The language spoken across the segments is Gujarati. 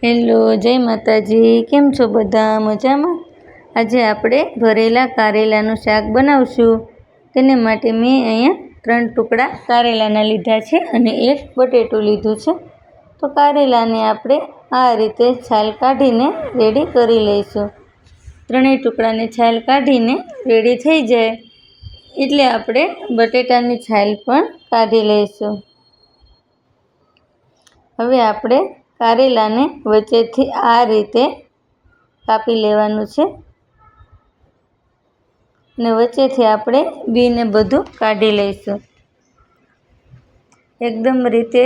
હેલો, જય માતાજી. કેમ છો બધા? મજામાં? આજે આપણે ભરેલા કારેલાનું શાક બનાવશું. તેને માટે મેં અહીંયા 3 ટુકડા કારેલાના લીધા છે અને 1 બટેટું લીધું છે. તો કારેલાને આપણે આ રીતે છાલ કાઢીને રેડી કરી લઈશું. 3 ટુકડાની છાલ કાઢીને રેડી થઈ જાય એટલે આપણે બટેટાની છાલ પણ કાઢી લઈશું. હવે આપણે કારેલાને વચ્ચેથી આ રીતે કાપી લેવાનું છે અને વચ્ચેથી આપણે બીને બધું કાઢી લઈશું. એકદમ રીતે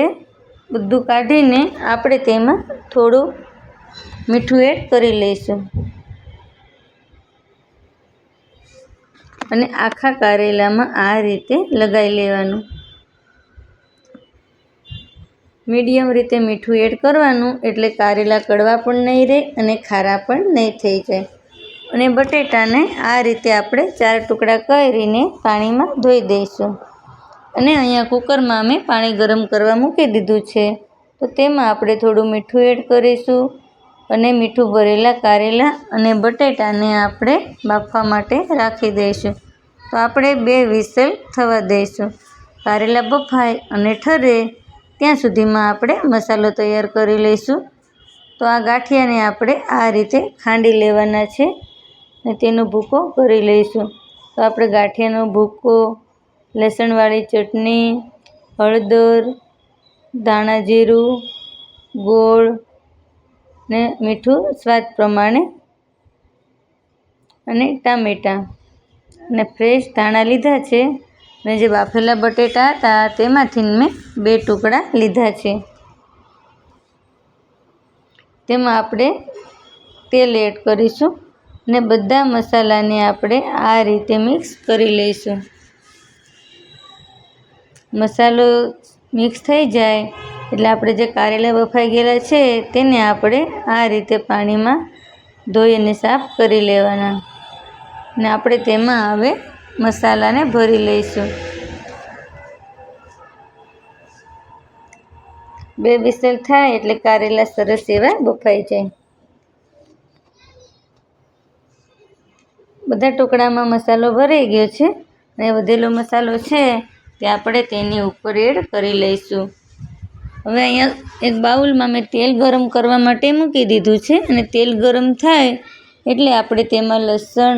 બધું કાઢીને આપણે તેમાં થોડું મીઠું એડ કરી લઈશું અને આખા કારેલામાં આ રીતે લગાવી લેવાનું. મીડિયમ રીતે મીઠું એડ કરવાનું એટલે કારેલા કડવા પણ નહીં રહે અને ખારા પણ નહીં થઈ જાય. અને બટેટાને આ રીતે આપણે 4 ટુકડા કરીને પાણીમાં ધોઈ દઈશું. અને અહીંયા કુકરમાં અમે પાણી ગરમ કરવા મૂકી દીધું છે. તો તેમાં આપણે થોડું મીઠું એડ કરીશું અને મીઠું ભરેલા કારેલા અને બટેટાને આપણે બાફવા માટે રાખી દઈશું. તો આપણે 2 વિસલ થવા દઈશું. કારેલા બફાય અને ઠરે ત્યાં સુધીમાં આપણે મસાલો તૈયાર કરી લઈશું. તો આ ગાંઠિયાને આપણે આ રીતે ખાંડી લેવાના છે અને તેનો ભૂકો કરી લઈશું. તો આપણે ગાંઠિયાનો ભૂકો, લસણવાળી ચટણી, હળદર, ધાણા જીરું, ગોળ ને મીઠું સ્વાદ પ્રમાણે અને ટામેટાં અને ફ્રેશ ધાણા લીધા છે અને જે બાફેલા બટેટા હતા તેમાંથી મેં 2 ટુકડા લીધા છે. તેમાં આપણે તેલ એડ કરીશું અને બધા મસાલાને આપણે આ રીતે મિક્સ કરી લઈશું. મસાલો મિક્સ થઈ જાય એટલે આપણે જે કારેલા બફાઈ ગયેલા છે તેને આપણે આ રીતે પાણીમાં ધોઈ અને સાફ કરી લેવાના અને આપણે તેમાં હવે મસાલાને ભરી લઈશું. 2 વિસલ થાય એટલે કારેલા સરસ એવા બફાઈ જાય. બધા ટુકડામાં મસાલો ભરાઈ ગયો છે અને વધેલો મસાલો છે તે આપણે તેની ઉપર એડ કરી લઈશું. હવે અહીંયા એક બાઉલમાં મેં તેલ ગરમ કરવા માટે મૂકી દીધું છે અને તેલ ગરમ થાય એટલે આપણે તેમાં લસણ,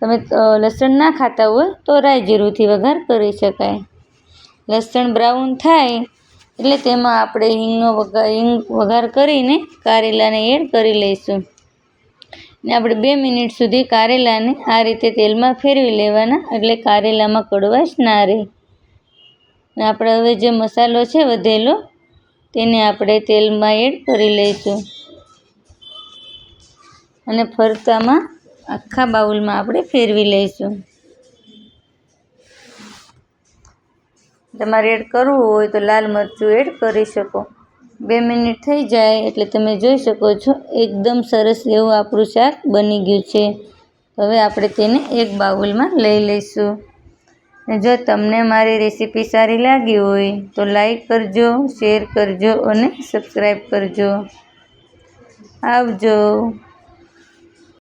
તમે લસણ ના ખાતા હોય તો રાઈ જીરુંથી વઘાર કરી શકાય. લસણ બ્રાઉન થાય એટલે તેમાં આપણે હિંગનો વઘાર કરીને કારેલાને એડ કરી લઈશું. ને આપણે 2 મિનિટ સુધી કારેલાને આ રીતે તેલમાં ફેરવી લેવાના એટલે કારેલામાં કડવાશ ના રહે. અને આપણે હવે જે મસાલો છે વધેલો તેને આપણે તેલમાં એડ કરી લઈશું અને ફરતામાં આખા બાઉલમાં આપણે ફેરવી લઈશું. તમારે એડ કરવું હોય તો લાલ મરચું એડ કરી શકો. 2 મિનિટ થઈ જાય એટલે તમે જોઈ શકો છો એકદમ સરસ એવું આપણું શાક બની ગયું છે. હવે આપણે તેને એક બાઉલમાં લઈ લઈશું. અને જો તમને મારી રેસીપી સારી લાગી હોય તો લાઈક કરજો, શેર કરજો અને સબસ્ક્રાઈબ કરજો. આવજો.